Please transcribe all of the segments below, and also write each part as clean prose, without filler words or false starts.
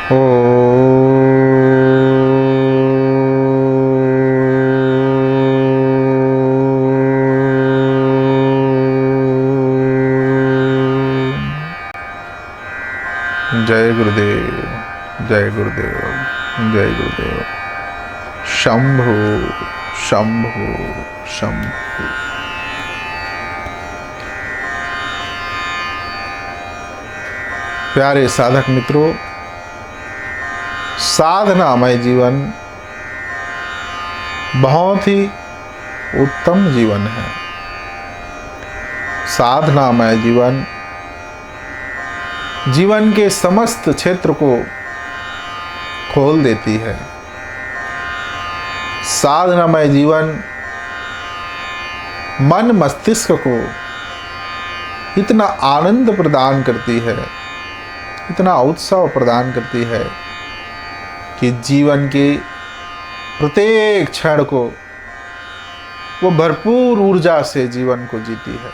ओ जय गुरुदेव, जय गुरुदेव, जय गुरुदेव। शंभु शंभु शंभु। प्यारे साधक मित्रों, साधनामय जीवन बहुत ही उत्तम जीवन है। साधनामय जीवन जीवन के समस्त क्षेत्र को खोल देती है। साधनामय जीवन मन मस्तिष्क को इतना आनंद प्रदान करती है, इतना उत्सव प्रदान करती है कि जीवन के प्रत्येक क्षण को वो भरपूर ऊर्जा से जीवन को जीती है।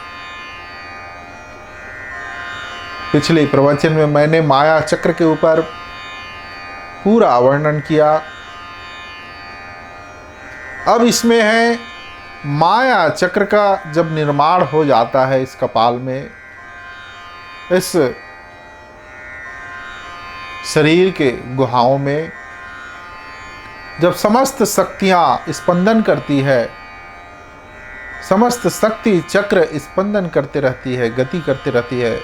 पिछले प्रवचन में मैंने माया चक्र के ऊपर पूरा वर्णन किया। अब इसमें है माया चक्र का जब निर्माण हो जाता है इस कपाल में, इस शरीर के गुहाओं में, जब समस्त शक्तियां स्पंदन करती है, समस्त शक्ति चक्र स्पंदन करते रहती है, गति करते रहती है,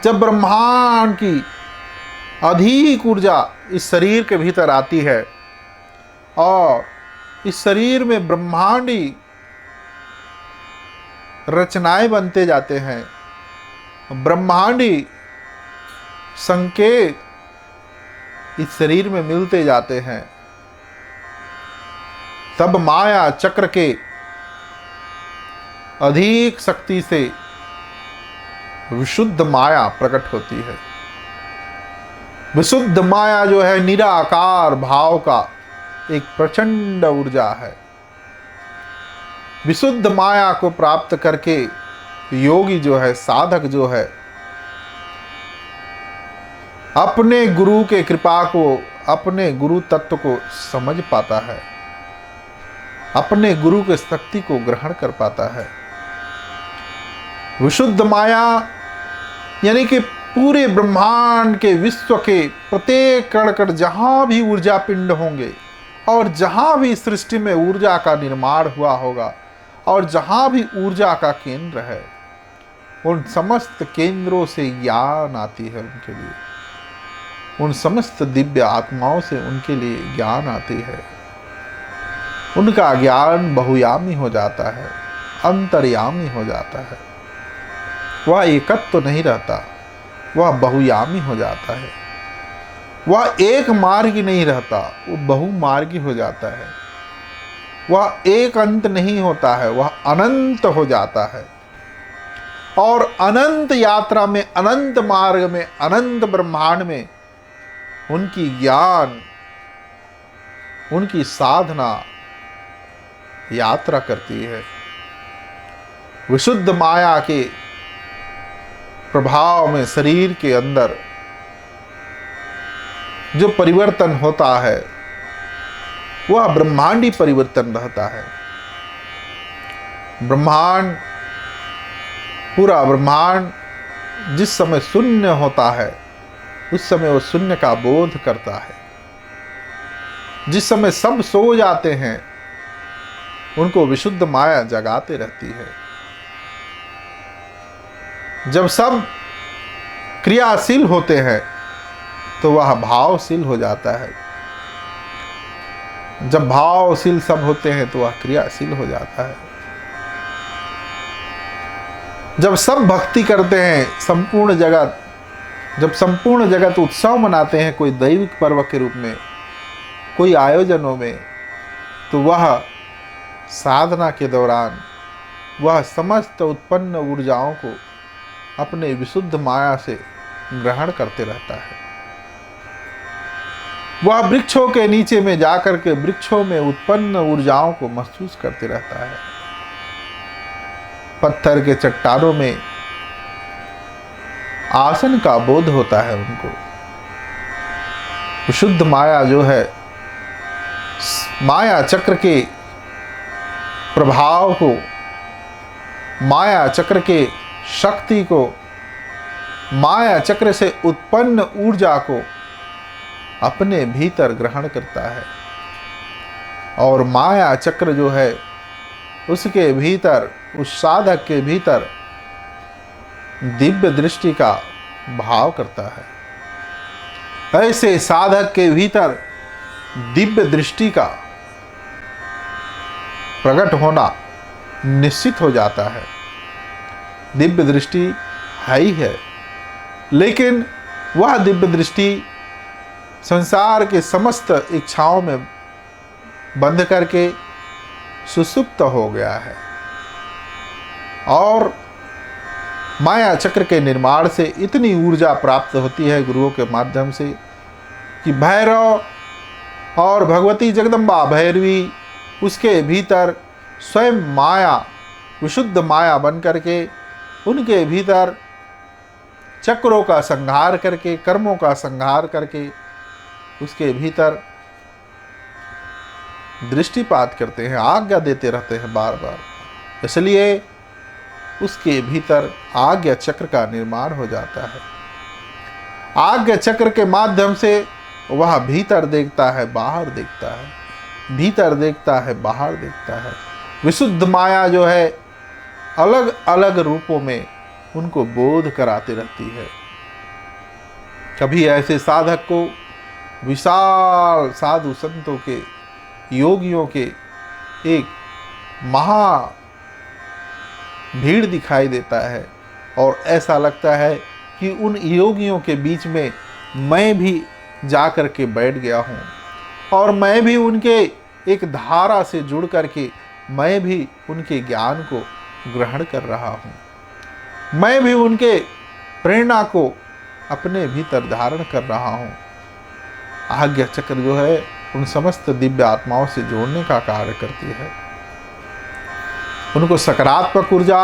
जब ब्रह्मांड की अधिक ऊर्जा इस शरीर के भीतर आती है और इस शरीर में ब्रह्मांडी रचनाएं बनते जाते हैं, ब्रह्मांडी संकेत इस शरीर में मिलते जाते हैं, तब माया चक्र के अधिक शक्ति से विशुद्ध माया प्रकट होती है। विशुद्ध माया जो है निराकार भाव का एक प्रचंड ऊर्जा है। विशुद्ध माया को प्राप्त करके योगी जो है, साधक जो है, अपने गुरु के कृपा को, अपने गुरु तत्व को समझ पाता है, अपने गुरु के शक्ति को ग्रहण कर पाता है। विशुद्ध माया यानी कि पूरे ब्रह्मांड के, विश्व के प्रत्येक कण कण जहां भी ऊर्जा पिंड होंगे और जहां भी सृष्टि में ऊर्जा का निर्माण हुआ होगा और जहां भी ऊर्जा का केंद्र है, उन समस्त केंद्रों से ज्ञान आती है उनके लिए, उन समस्त दिव्य आत्माओं से उनके लिए ज्ञान आती है। उनका ज्ञान बहुयामी हो जाता है, अंतर्यामी हो जाता है। वह एकत्व तो नहीं रहता, वह बहुयामी हो जाता है। वह एक मार्गी नहीं रहता, वो बहुमार्गी हो जाता है। वह एक अंत नहीं होता है, वह अनंत हो जाता है। और अनंत यात्रा में, अनंत मार्ग में, अनंत ब्रह्मांड में उनकी ज्ञान, उनकी साधना यात्रा करती है। विशुद्ध माया के प्रभाव में शरीर के अंदर जो परिवर्तन होता है वह ब्रह्मांडी परिवर्तन रहता है। ब्रह्मांड, पूरा ब्रह्मांड जिस समय शून्य होता है उस समय वो शून्य का बोध करता है। जिस समय सब सो जाते हैं उनको विशुद्ध माया जगाते रहती है। जब सब क्रियाशील होते हैं तो वह भावशील हो जाता है। जब भावशील सब होते हैं तो वह क्रियाशील हो जाता है। जब सब भक्ति करते हैं, संपूर्ण जगत, जब संपूर्ण जगत उत्सव मनाते हैं कोई दैविक पर्व के रूप में, कोई आयोजनों में, तो वह साधना के दौरान वह समस्त उत्पन्न ऊर्जाओं को अपने विशुद्ध माया से ग्रहण करते रहता है। वह वृक्षों के नीचे में जाकर के वृक्षों में उत्पन्न ऊर्जाओं को महसूस करते रहता है। पत्थर के चट्टानों में आसन का बोध होता है उनको। शुद्ध माया जो है, माया चक्र के प्रभाव को, माया चक्र के शक्ति को, माया चक्र से उत्पन्न ऊर्जा को अपने भीतर ग्रहण करता है। और माया चक्र जो है उसके भीतर, उस साधक के भीतर दिव्य दृष्टि का भाव करता है। ऐसे साधक के भीतर दिव्य दृष्टि का प्रकट होना निश्चित हो जाता है। दिव्य दृष्टि है ही है, लेकिन वह दिव्य दृष्टि संसार के समस्त इच्छाओं में बंद करके सुसुप्त हो गया है। और माया चक्र के निर्माण से इतनी ऊर्जा प्राप्त होती है गुरुओं के माध्यम से कि भैरव और भगवती जगदम्बा भैरवी उसके भीतर स्वयं माया, विशुद्ध माया बन करके उनके भीतर चक्रों का संहार करके, कर्मों का संहार करके उसके भीतर दृष्टिपात करते हैं, आज्ञा देते रहते हैं बार बार। इसलिए उसके भीतर आज्ञा चक्र का निर्माण हो जाता है। आज्ञा चक्र के माध्यम से वह भीतर देखता है, बाहर देखता है, भीतर देखता है, बाहर देखता है। विशुद्ध माया जो है अलग अलग रूपों में उनको बोध कराती रहती है। कभी ऐसे साधक को विशाल साधु संतों के, योगियों के एक महा भीड़ दिखाई देता है और ऐसा लगता है कि उन योगियों के बीच में मैं भी जाकर के बैठ गया हूँ और मैं भी उनके एक धारा से जुड़ करके मैं भी उनके ज्ञान को ग्रहण कर रहा हूँ, मैं भी उनके प्रेरणा को अपने भीतर धारण कर रहा हूँ। आज्ञा चक्र जो है उन समस्त दिव्य आत्माओं से जोड़ने का कार्य करती है। उनको सकारात्मक ऊर्जा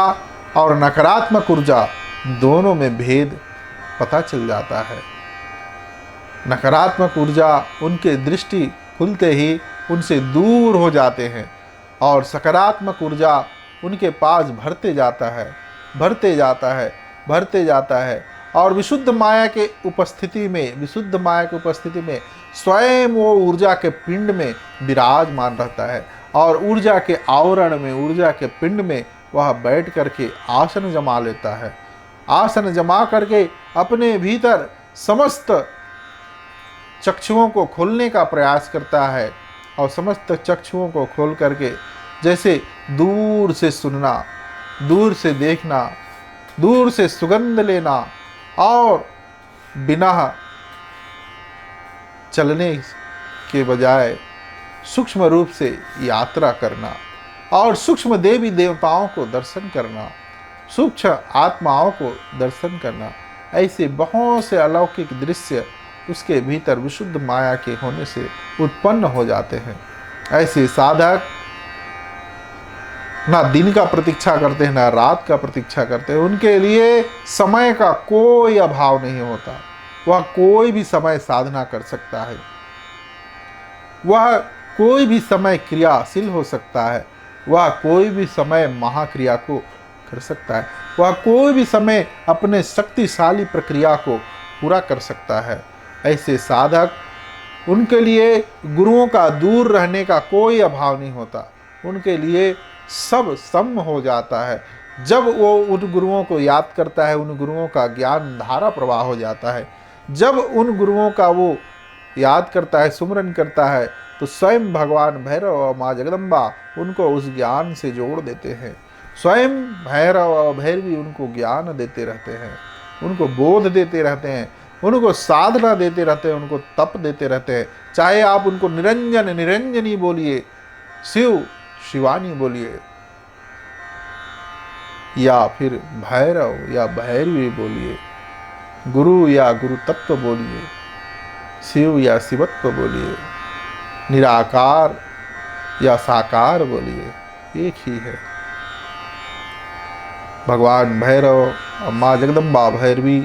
और नकारात्मक ऊर्जा दोनों में भेद पता चल जाता है। नकारात्मक ऊर्जा उनके दृष्टि खुलते ही उनसे दूर हो जाते हैं और सकारात्मक ऊर्जा उनके पास भरते जाता है, भरते जाता है, भरते जाता है। और विशुद्ध माया के उपस्थिति में, विशुद्ध माया की उपस्थिति में स्वयं वो ऊर्जा के पिंड में विराजमान रहता है और ऊर्जा के आवरण में, ऊर्जा के पिंड में वह बैठ करके आसन जमा लेता है। आसन जमा करके अपने भीतर समस्त चक्षुओं को खोलने का प्रयास करता है और समस्त चक्षुओं को खोल करके जैसे दूर से सुनना, दूर से देखना, दूर से सुगंध लेना और बिना चलने के बजाय सूक्ष्म रूप से यात्रा करना और सूक्ष्म देवी देवताओं को दर्शन करना, सूक्ष्म आत्माओं को दर्शन करना, ऐसे बहुत से अलौकिक दृश्य उसके भीतर विशुद्ध माया के होने से उत्पन्न हो जाते हैं। ऐसे साधक ना दिन का प्रतीक्षा करते हैं, ना रात का प्रतीक्षा करते हैं। उनके लिए समय का कोई अभाव नहीं होता। वह कोई भी समय साधना कर सकता है, वह कोई भी समय क्रियाशील हो सकता है, वह कोई भी समय महाक्रिया को कर सकता है, वह कोई भी समय अपने शक्तिशाली प्रक्रिया को पूरा कर सकता है। ऐसे साधक, उनके लिए गुरुओं का दूर रहने का कोई अभाव नहीं होता। उनके लिए सब सम हो जाता है। जब वो उन गुरुओं को याद करता है, उन गुरुओं का ज्ञान धारा प्रवाह हो जाता है। जब उन गुरुओं का वो याद करता है, सुमरन करता है, तो स्वयं भगवान भैरव और माँ जगदम्बा उनको उस ज्ञान से जोड़ देते हैं। स्वयं भैरव और भैरवी उनको ज्ञान देते रहते हैं, उनको बोध देते रहते हैं, उनको साधना देते रहते हैं, उनको तप देते रहते हैं। चाहे आप उनको निरंजन निरंजनी बोलिए, शिव शिवानी बोलिए, या फिर भैरव या भैरवी बोलिए, गुरु या गुरु तत्व बोलिए, शिव या शिवत्व बोलिए, निराकार या साकार बोलिए, एक ही है। भगवान भैरव और माँ जगदम्बा भैरवी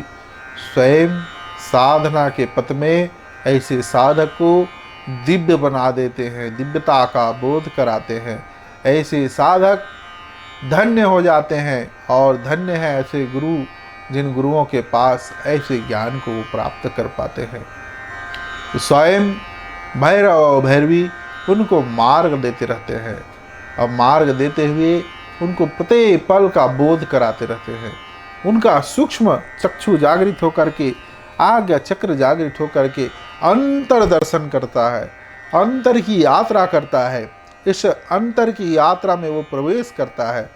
स्वयं साधना के पथ में ऐसे साधक को दिव्य बना देते हैं, दिव्यता का बोध कराते हैं। ऐसे साधक धन्य हो जाते हैं, और धन्य है ऐसे गुरु जिन गुरुओं के पास ऐसे ज्ञान को वो प्राप्त कर पाते हैं। तो स्वयं भैरव और भैरवी उनको मार्ग देते रहते हैं, और मार्ग देते हुए उनको प्रत्येक पल का बोध कराते रहते हैं। उनका सूक्ष्म चक्षु जागृत होकर के, आज्ञा चक्र जागृत होकर के अंतर दर्शन करता है, अंतर की यात्रा करता है। इस अंतर की यात्रा में वो प्रवेश करता है,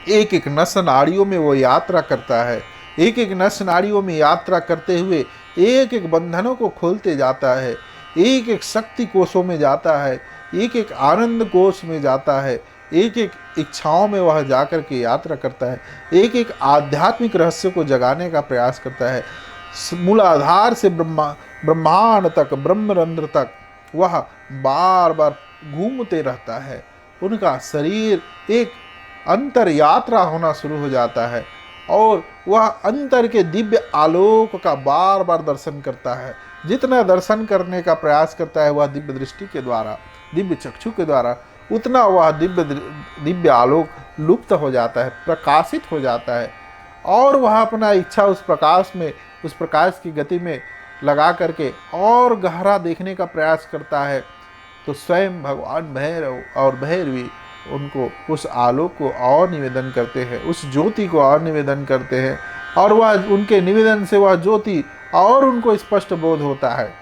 एक एक नस नाड़ियों में वो यात्रा करता है। एक एक नस नाड़ियों में यात्रा करते हुए एक एक बंधनों को खोलते जाता है, एक एक शक्ति कोषों में जाता है, एक एक आनंद कोष में जाता है, एक एक इच्छाओं में वह जाकर के यात्रा करता है, एक एक आध्यात्मिक रहस्य को जगाने का प्रयास करता है। मूलाधार से ब्रह्मांड तक, ब्रह्मरंध्र तक वह बार बार घूमते रहता है। उनका शरीर एक अंतर यात्रा होना शुरू हो जाता है, और वह अंतर के दिव्य आलोक का बार बार दर्शन करता है। जितना दर्शन करने का प्रयास करता है वह दिव्य दृष्टि के द्वारा, दिव्य चक्षु के द्वारा, उतना वह दिव्य आलोक लुप्त हो जाता है, प्रकाशित हो जाता है, और वह अपना इच्छा उस प्रकाश में, उस प्रकाश की गति में लगा करके और गहरा देखने का प्रयास करता है। तो स्वयं भगवान भैरव और भैरवी उनको उस आलोक को और निवेदन करते हैं, उस ज्योति को और निवेदन करते हैं, और वह उनके निवेदन से वह ज्योति और उनको स्पष्ट बोध होता है।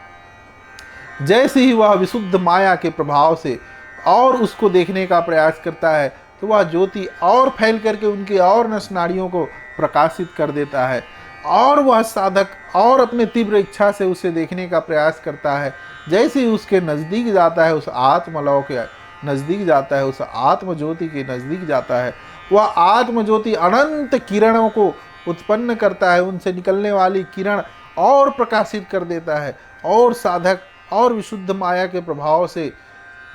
जैसे ही वह विशुद्ध माया के प्रभाव से और उसको देखने का प्रयास करता है, तो वह ज्योति और फैल करके उनकी और नस नाड़ियों को प्रकाशित कर देता है, और वह साधक और अपने तीव्र इच्छा से उसे देखने का प्रयास करता है। जैसे ही उसके नज़दीक जाता है, उस आत्मलौ के नज़दीक जाता है, उस आत्म ज्योति के नज़दीक जाता है, वह आत्म ज्योति अनंत किरणों को उत्पन्न करता है, उनसे निकलने वाली किरण और प्रकाशित कर देता है, और साधक और विशुद्ध माया के प्रभाव से,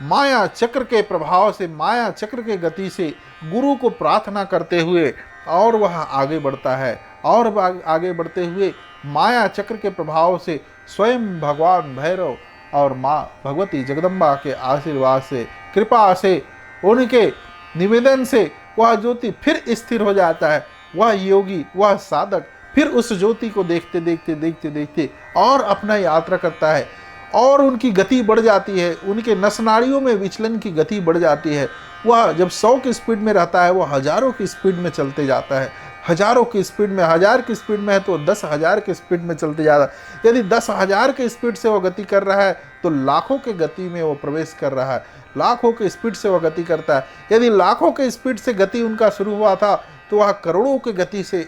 माया चक्र के प्रभाव से, माया चक्र के गति से गुरु को प्रार्थना करते हुए और वह आगे बढ़ता है, और आगे बढ़ते हुए माया चक्र के प्रभाव से स्वयं भगवान भैरव और माँ भगवती जगदम्बा के आशीर्वाद से, कृपा से, उनके निवेदन से वह ज्योति फिर स्थिर हो जाता है। वह योगी, वह साधक फिर उस ज्योति को देखते देखते देखते देखते और अपना यात्रा करता है, और उनकी गति बढ़ जाती है, उनके नस नाड़ियों में विचलन की गति बढ़ जाती है। वह जब 100 की स्पीड में रहता है, वह हज़ारों की स्पीड में चलते जाता है, हज़ारों की स्पीड में, 1000 की स्पीड में है तो 10,000 की स्पीड में चलते जा रहा है। यदि 10,000 की स्पीड से वो गति कर रहा है तो लाखों के गति में वो प्रवेश कर रहा है, लाखों की स्पीड से वह गति करता है। यदि लाखों के स्पीड से गति उनका शुरू हुआ था तो वह करोड़ों की गति से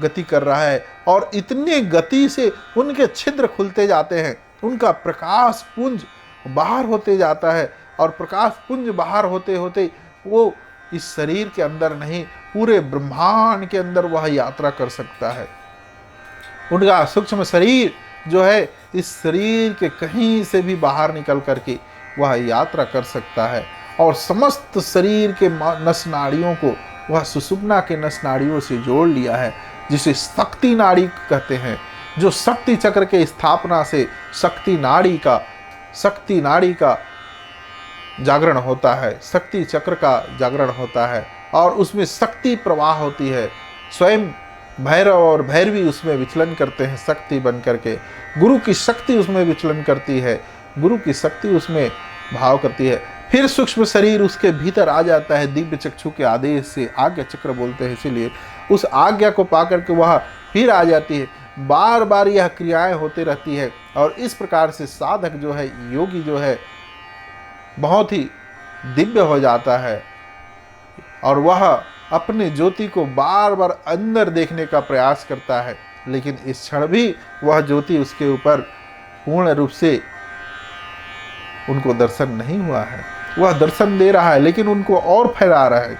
गति कर रहा है, और इतनी गति से उनके छिद्र खुलते जाते हैं, उनका प्रकाश पुंज बाहर होते जाता है, और प्रकाश पुंज बाहर होते होते वो इस शरीर के अंदर नहीं, पूरे ब्रह्मांड के अंदर वह यात्रा कर सकता है। उनका सूक्ष्म शरीर जो है, इस शरीर के कहीं से भी बाहर निकल करके वह यात्रा कर सकता है, और समस्त शरीर के नस नाड़ियों को वह सुषुम्ना के नस नाड़ियों से जोड़ लिया है, जिसे शक्ति नाड़ी कहते हैं। जो शक्ति चक्र के स्थापना से शक्ति नाड़ी का जागरण होता है, शक्ति चक्र का जागरण होता है, और उसमें शक्ति प्रवाह होती है। स्वयं भैरव और भैरवी उसमें विचलन करते हैं शक्ति बन करके, गुरु की शक्ति उसमें विचलन करती है, गुरु की शक्ति उसमें भाव करती है। फिर सूक्ष्म शरीर उसके भीतर आ जाता है दिव्य चक्षु के आदेश से, आज्ञा चक्र बोलते हैं, इसीलिए उस आज्ञा को पा करके वह फिर आ जाती है। बार बार यह क्रियाएं होती रहती है, और इस प्रकार से साधक जो है, योगी जो है, बहुत ही दिव्य हो जाता है, और वह अपने ज्योति को बार बार अंदर देखने का प्रयास करता है, लेकिन इस क्षण भी वह ज्योति उसके ऊपर पूर्ण रूप से उनको दर्शन नहीं हुआ है। वह दर्शन दे रहा है, लेकिन उनको और फैला रहा है,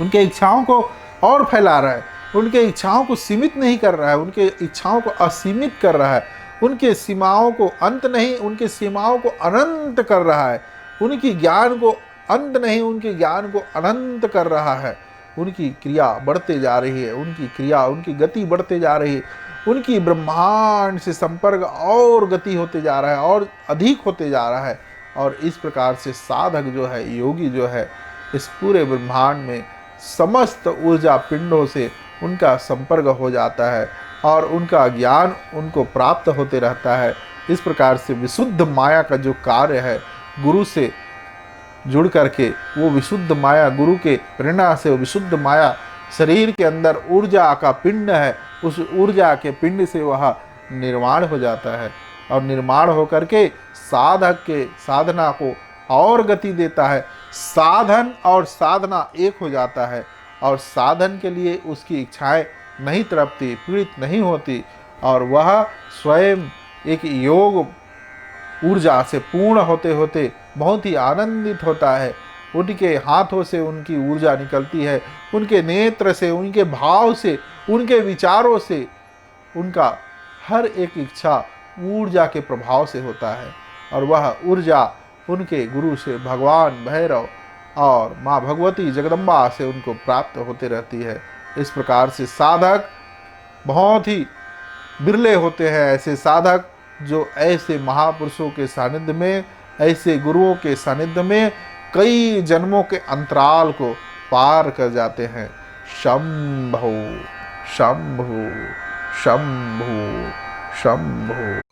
उनके इच्छाओं को और फैला रहा है, उनके इच्छाओं को सीमित नहीं कर रहा है, उनके इच्छाओं को असीमित कर रहा है, उनके सीमाओं को अंत नहीं, उनके सीमाओं को अनंत कर रहा है, उनकी ज्ञान को अंत नहीं, उनके ज्ञान को अनंत कर रहा है। उनकी क्रिया बढ़ते जा रही है, उनकी क्रिया, उनकी गति बढ़ते जा रही है, उनकी ब्रह्मांड से संपर्क और गति होते जा रहा है और अधिक होते जा रहा है। और इस प्रकार से साधक जो है, योगी जो है, इस पूरे ब्रह्मांड में समस्त ऊर्जा पिंडों से उनका संपर्क हो जाता है और उनका ज्ञान उनको प्राप्त होते रहता है। इस प्रकार से विशुद्ध माया का जो कार्य है, गुरु से जुड़ करके वो विशुद्ध माया, गुरु के प्रेरणा से वो विशुद्ध माया शरीर के अंदर ऊर्जा का पिंड है, उस ऊर्जा के पिंड से वह निर्माण हो जाता है और निर्माण होकर के साधक के साधना को और गति देता है। साधन और साधना एक हो जाता है और साधन के लिए उसकी इच्छाएं नहीं तड़पती, पीड़ित नहीं होती और वह स्वयं एक योग ऊर्जा से पूर्ण होते होते बहुत ही आनंदित होता है। उनके हाथों से उनकी ऊर्जा निकलती है, उनके नेत्र से, उनके भाव से, उनके विचारों से उनका हर एक इच्छा ऊर्जा के प्रभाव से होता है और वह ऊर्जा उनके गुरु से, भगवान भैरव और माँ भगवती जगदम्बा से उनको प्राप्त होते रहती है। इस प्रकार से साधक बहुत ही बिरले होते हैं, ऐसे साधक जो ऐसे महापुरुषों के सानिध्य में, ऐसे गुरुओं के सानिध्य में कई जन्मों के अंतराल को पार कर जाते हैं। शंभो शंभो शंभो शंभो।